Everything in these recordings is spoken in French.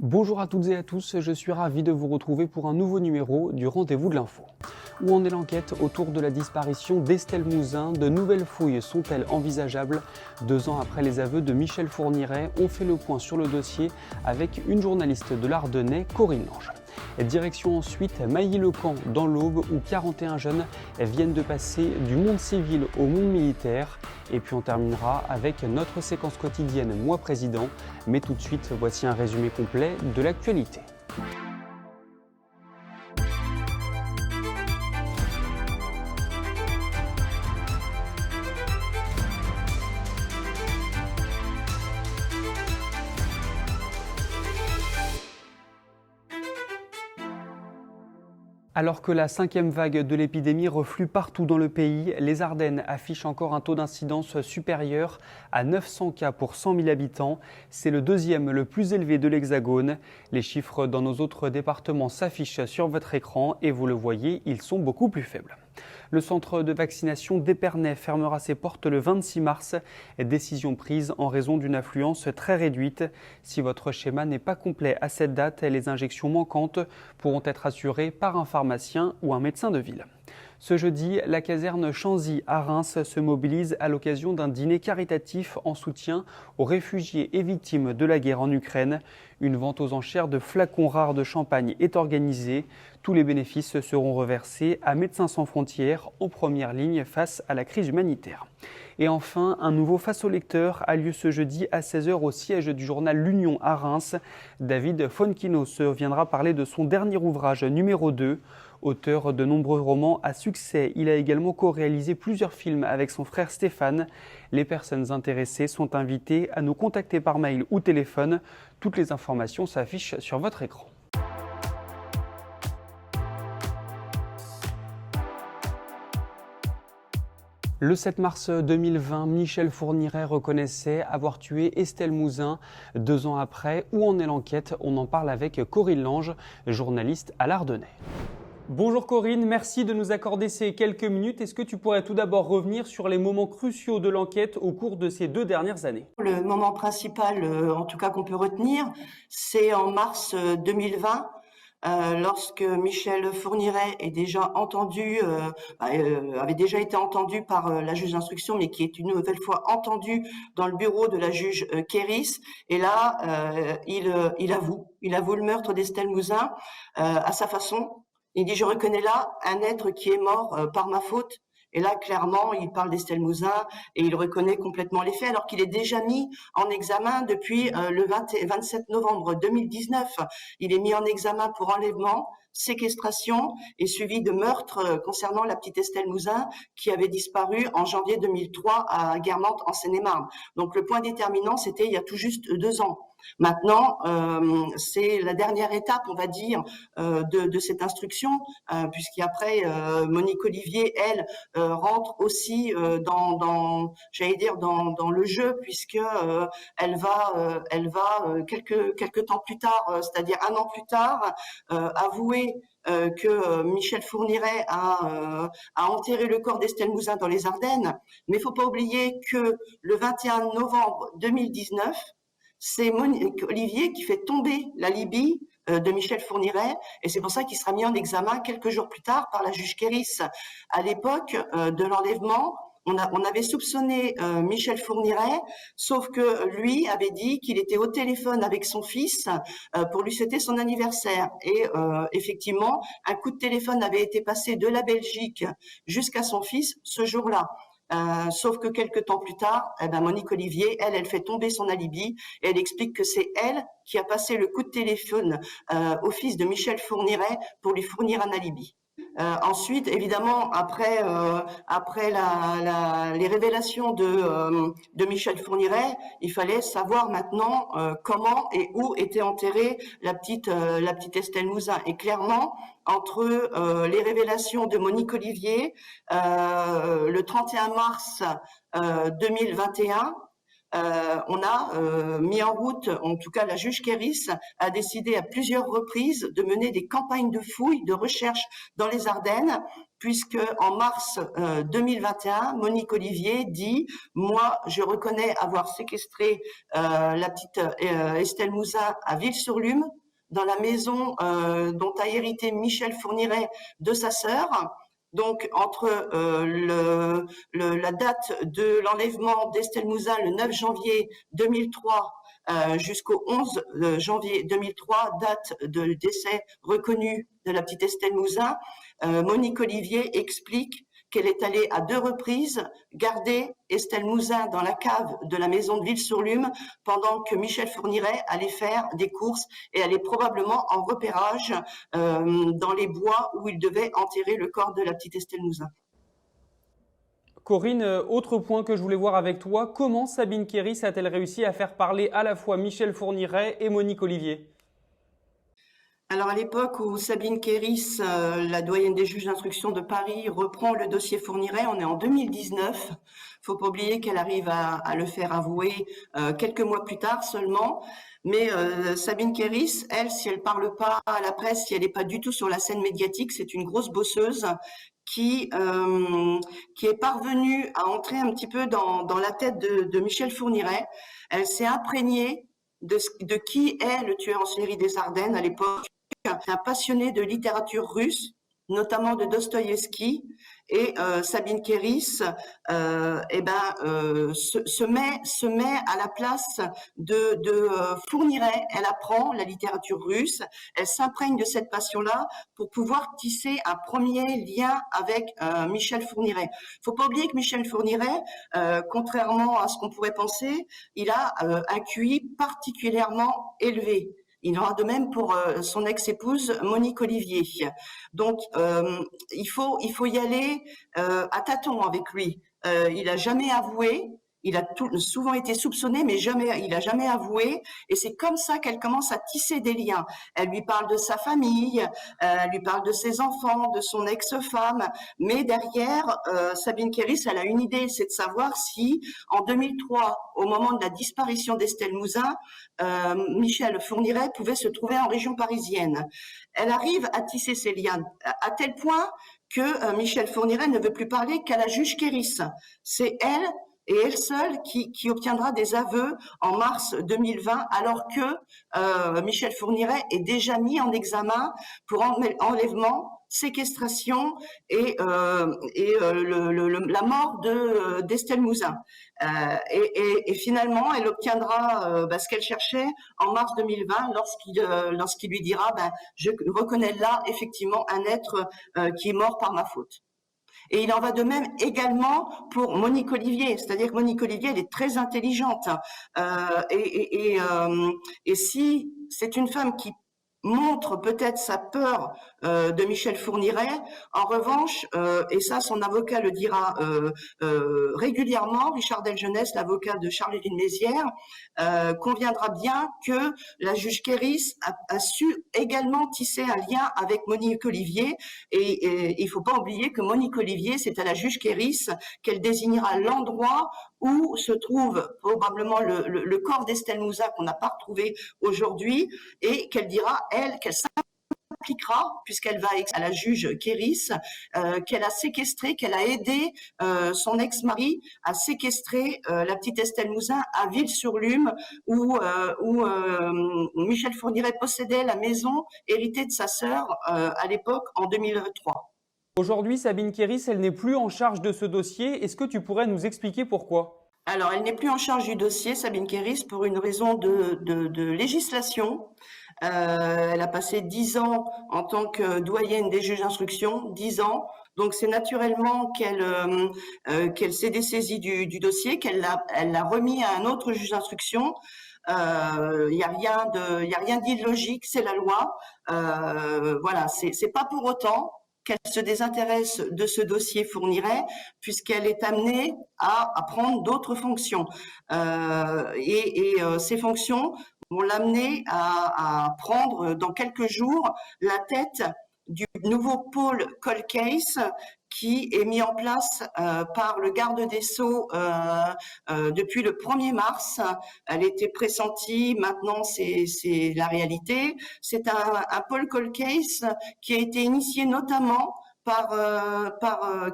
Bonjour à toutes et à tous, je suis ravi de vous retrouver pour un nouveau numéro du Rendez-vous de l'info. Où en est l'enquête autour de la disparition d'Estelle Mouzin? De nouvelles fouilles sont-elles envisageables? 2 ans après les aveux de Michel Fourniret, on fait le point sur le dossier avec une journaliste de l'Ardennais, Corinne Lange. Direction ensuite Mailly-le-Camp dans l'Aube où 41 jeunes viennent de passer du monde civil au monde militaire. Et puis on terminera avec notre séquence quotidienne Moi Président. Mais tout de suite, voici un résumé complet de l'actualité. Alors que la 5e vague de l'épidémie reflue partout dans le pays, les Ardennes affichent encore un taux d'incidence supérieur à 900 cas pour 100 000 habitants. C'est le deuxième le plus élevé de l'Hexagone. Les chiffres dans nos autres départements s'affichent sur votre écran et vous le voyez, ils sont beaucoup plus faibles. Le centre de vaccination d'Épernay fermera ses portes le 26 mars. Décision prise en raison d'une affluence très réduite. Si votre schéma n'est pas complet à cette date, les injections manquantes pourront être assurées par un pharmacien ou un médecin de ville. Ce jeudi, la caserne Chanzy à Reims se mobilise à l'occasion d'un dîner caritatif en soutien aux réfugiés et victimes de la guerre en Ukraine. Une vente aux enchères de flacons rares de champagne est organisée. Tous les bénéfices seront reversés à Médecins sans frontières en première ligne face à la crise humanitaire. Et enfin, un nouveau Face au lecteur a lieu ce jeudi à 16h au siège du journal L'Union à Reims. David Fonkinos viendra parler de son dernier ouvrage numéro 2. Auteur de nombreux romans à succès, il a également co-réalisé plusieurs films avec son frère Stéphane. Les personnes intéressées sont invitées à nous contacter par mail ou téléphone. Toutes les informations s'affichent sur votre écran. Le 7 mars 2020, Michel Fourniret reconnaissait avoir tué Estelle Mouzin. 2 ans après, où en est l'enquête? On en parle avec Corinne Lange, journaliste à l'Ardennais. Bonjour Corinne, merci de nous accorder ces quelques minutes. Est-ce que tu pourrais tout d'abord revenir sur les moments cruciaux de l'enquête au cours de ces 2 dernières années? Le moment principal, en tout cas qu'on peut retenir, c'est en mars 2020, lorsque Michel Fourniret est déjà avait déjà été entendu par la juge d'instruction, mais qui est une nouvelle fois entendu dans le bureau de la juge Kéris. Et là, il avoue le meurtre d'Estelle Mouzin à sa façon. Il dit: je reconnais là un être qui est mort par ma faute. Et là, clairement, il parle d'Estelle Mouzin et il reconnaît complètement les faits, alors qu'il est déjà mis en examen depuis le 27 novembre 2019. Il est mis en examen pour enlèvement, séquestration et suivi de meurtre concernant la petite Estelle Mouzin qui avait disparu en janvier 2003 à Guermantes en Seine-et-Marne. Donc le point déterminant, c'était il y a tout juste 2 ans. Maintenant, c'est la dernière étape, on va dire, de cette instruction, puisqu'après Monique Olivier, elle, rentre aussi j'allais dire dans le jeu, puisque elle va quelques temps plus tard, c'est-à-dire 1 an plus tard, avouer que Michel Fourniret a enterré le corps d'Estelle Mouzin dans les Ardennes. Mais il faut pas oublier que le 21 novembre 2019, c'est Monique Olivier qui fait tomber l'alibi de Michel Fourniret, et c'est pour ça qu'il sera mis en examen quelques jours plus tard par la juge Kéris. À l'époque de l'enlèvement, on avait soupçonné Michel Fourniret, sauf que lui avait dit qu'il était au téléphone avec son fils pour lui souhaiter son anniversaire. Et effectivement, un coup de téléphone avait été passé de la Belgique jusqu'à son fils ce jour-là. Sauf que quelques temps plus tard, Monique Olivier, elle fait tomber son alibi et elle explique que c'est elle qui a passé le coup de téléphone au fils de Michel Fourniret pour lui fournir un alibi. Ensuite, évidemment, après les révélations de Michel Fourniret, il fallait savoir maintenant comment et où était enterrée la petite Estelle Mouzin. Et clairement, entre les révélations de Monique Olivier, le 31 mars 2021, on a mis en route, en tout cas la juge Kéris a décidé à plusieurs reprises de mener des campagnes de fouilles, de recherche dans les Ardennes puisque en mars 2021, Monique Olivier dit « Moi, je reconnais avoir séquestré la petite Estelle Mouzin à Ville-sur-Lume, dans la maison dont a hérité Michel Fourniret de sa sœur. » Donc, entre la date de l'enlèvement d'Estelle Mouzin, le 9 janvier 2003, jusqu'au 11 janvier 2003, date de décès reconnue de la petite Estelle Mouzin, Monique Olivier explique qu'elle est allée à 2 reprises garder Estelle Mouzin dans la cave de la maison de Ville-sur-Lume pendant que Michel Fourniret allait faire des courses et allait probablement en repérage dans les bois où il devait enterrer le corps de la petite Estelle Mouzin. Corinne, autre point que je voulais voir avec toi, comment Sabine Kéris a-t-elle réussi à faire parler à la fois Michel Fourniret et Monique Olivier? Alors à l'époque où Sabine Kéris, la doyenne des juges d'instruction de Paris, reprend le dossier Fourniret, on est en 2019. Faut pas oublier qu'elle arrive à le faire avouer quelques mois plus tard seulement. Mais Sabine Kéris, elle, si elle parle pas à la presse, si elle n'est pas du tout sur la scène médiatique, c'est une grosse bosseuse qui est parvenue à entrer un petit peu dans la tête de Michel Fourniret. Elle s'est imprégnée de qui est le tueur en série des Ardennes à l'époque. Un passionné de littérature russe, notamment de Dostoïevski, et Sabine Kéris se met à la place de Fourniret. Elle apprend la littérature russe, elle s'imprègne de cette passion-là pour pouvoir tisser un premier lien avec Michel Fourniret. Faut pas oublier que Michel Fourniret, contrairement à ce qu'on pourrait penser, il a un QI particulièrement élevé. Il en va de même pour son ex-épouse Monique Olivier. Donc, il faut y aller à tâtons avec lui. Il a jamais avoué. Il a souvent été soupçonné, mais il a jamais avoué. Et c'est comme ça qu'elle commence à tisser des liens. Elle lui parle de sa famille, elle lui parle de ses enfants, de son ex-femme. Mais derrière, Sabine Kéris, elle a une idée, c'est de savoir si, en 2003, au moment de la disparition d'Estelle Mouzin, Michel Fourniret pouvait se trouver en région parisienne. Elle arrive à tisser ces liens à tel point que Michel Fourniret ne veut plus parler qu'à la juge Kéris. C'est elle et elle seule qui obtiendra des aveux en mars 2020, alors que Michel Fourniret est déjà mis en examen pour enlèvement, séquestration et la mort d'Estelle Mouzin. Et finalement, elle obtiendra ce qu'elle cherchait en mars 2020 lorsqu'il lui dira je reconnais là effectivement un être qui est mort par ma faute. Et il en va de même également pour Monique Olivier, c'est-à-dire que Monique Olivier, elle est très intelligente. Et si c'est une femme qui montre peut-être sa peur de Michel Fourniret, en revanche, et ça son avocat le dira régulièrement, Richard Delgenès, l'avocat de Charles-Éline Mézières, conviendra bien que la juge Kéris a su également tisser un lien avec Monique Olivier, et il faut pas oublier que Monique Olivier, c'est à la juge Kéris qu'elle désignera l'endroit où se trouve probablement le corps d'Estelle Mouzin qu'on n'a pas retrouvé aujourd'hui, et qu'elle dira, qu'elle s'impliquera, puisqu'elle va à la juge Kéris, qu'elle a séquestré, qu'elle a aidé son ex-mari à séquestrer la petite Estelle Mouzin à Ville-sur-Lume, où Michel Fourniret possédait la maison héritée de sa sœur à l'époque, en 2003. Aujourd'hui, Sabine Kéris, elle n'est plus en charge de ce dossier. Est-ce que tu pourrais nous expliquer pourquoi? Alors, elle n'est plus en charge du dossier, Sabine Kéris, pour une raison de législation. Elle a passé 10 ans en tant que doyenne des juges d'instruction, 10 ans. Donc, c'est naturellement qu'elle s'est dessaisie du dossier, qu'elle l'a remis à un autre juge d'instruction. Il y a rien d'illogique, c'est la loi. Voilà, c'est pas pour autant qu'elle se désintéresse de ce dossier Fourniret, puisqu'elle est amenée à prendre d'autres fonctions. Ces fonctions vont l'amener à prendre dans quelques jours la tête du nouveau pôle Cold Case qui est mis en place par le garde des Sceaux depuis le 1er mars. Elle était pressentie, maintenant c'est la réalité. C'est un pôle Cold Case qui a été initié notamment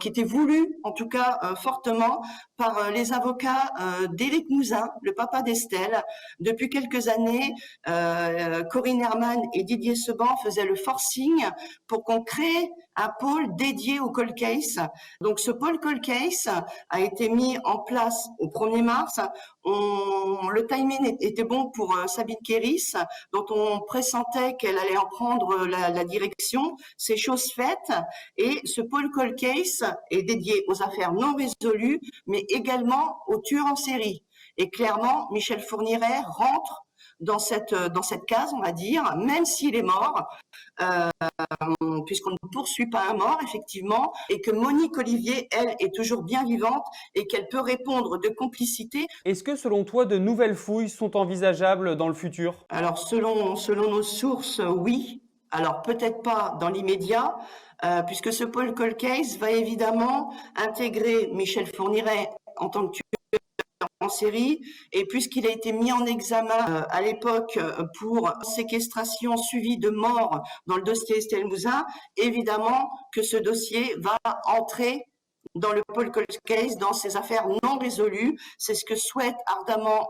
qui était voulu, en tout cas fortement, par les avocats d'Éric Mouzin, le papa d'Estelle. Depuis quelques années, Corinne Herman et Didier Seban faisaient le forcing pour qu'on crée un pôle dédié au cold case. Donc ce pôle cold case a été mis en place au 1er mars. Le timing était bon pour Sabine Kéris, dont on pressentait qu'elle allait en prendre la direction. C'est chose faite. Et ce pôle cold case est dédié aux affaires non résolues, mais également aux tueurs en série. Et clairement, Michel Fourniret rentre dans cette case, on va dire, même s'il est mort, puisqu'on ne poursuit pas un mort, effectivement, et que Monique Olivier, elle, est toujours bien vivante et qu'elle peut répondre de complicité. Est-ce que, selon toi, de nouvelles fouilles sont envisageables dans le futur? Alors, selon nos sources, oui. Alors, peut-être pas dans l'immédiat, puisque ce pôle cold case va évidemment intégrer Michel Fourniret en tant que tueur en série, et puisqu'il a été mis en examen à l'époque pour séquestration suivie de mort dans le dossier Estelle Mouzin, évidemment que ce dossier va entrer dans le pôle cold case, dans ces affaires non résolues. C'est ce que souhaitent ardemment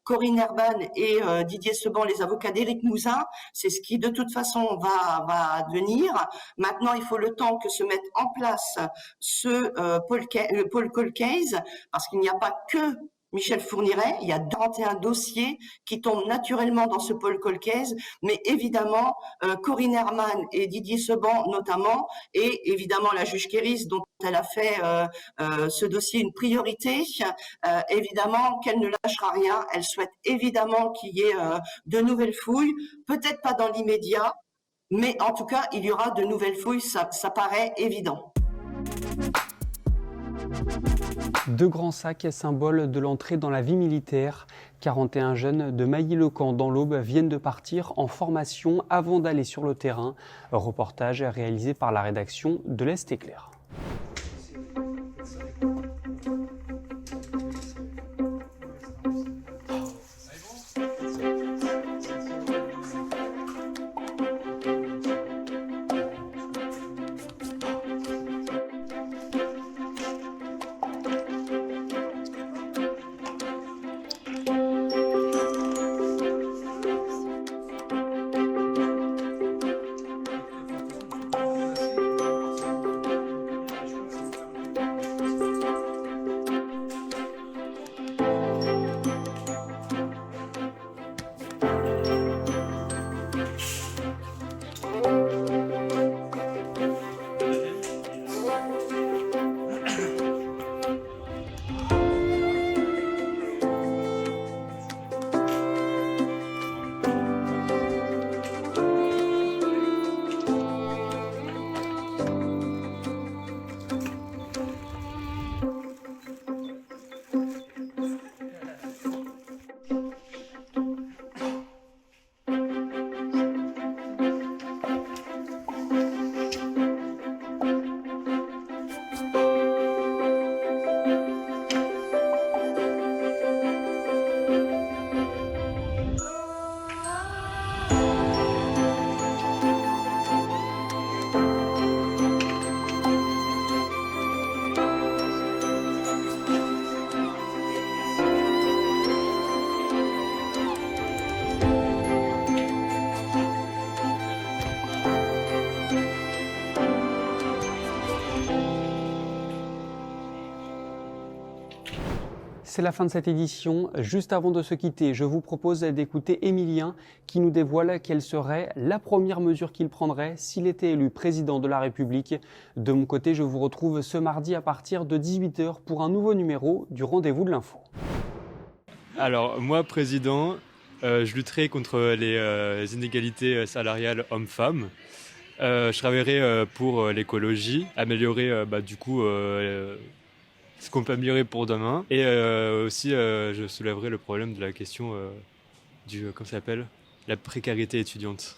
Corinne Herban et Didier Seban, les avocats d'Éric Mouzin. C'est ce qui, de toute façon, va advenir. Maintenant, il faut le temps que se mette en place ce pôle cold case, parce qu'il n'y a pas que Michel Fourniret, il y a 41 dossiers qui tombent naturellement dans ce pôle cold case, mais évidemment, Corinne Herman et Didier Seban notamment, et évidemment la juge Kéris, dont elle a fait ce dossier une priorité, évidemment qu'elle ne lâchera rien. Elle souhaite évidemment qu'il y ait de nouvelles fouilles, peut-être pas dans l'immédiat, mais en tout cas, il y aura de nouvelles fouilles, ça paraît évident. Deux grands sacs, symbole de l'entrée dans la vie militaire. 41 jeunes de Mailly-le-Camp dans l'Aube viennent de partir en formation avant d'aller sur le terrain. Reportage réalisé par la rédaction de l'Est Éclair. C'est la fin de cette édition. Juste avant de se quitter, je vous propose d'écouter Émilien qui nous dévoile quelle serait la première mesure qu'il prendrait s'il était élu président de la République. De mon côté, je vous retrouve ce mardi à partir de 18h pour un nouveau numéro du Rendez-vous de l'Info. Alors, moi, président, je lutterai contre les inégalités salariales hommes-femmes. Je travaillerai pour l'écologie, améliorer ce qu'on peut améliorer pour demain. Et aussi, je soulèverai le problème de la question comment ça s'appelle ? La précarité étudiante.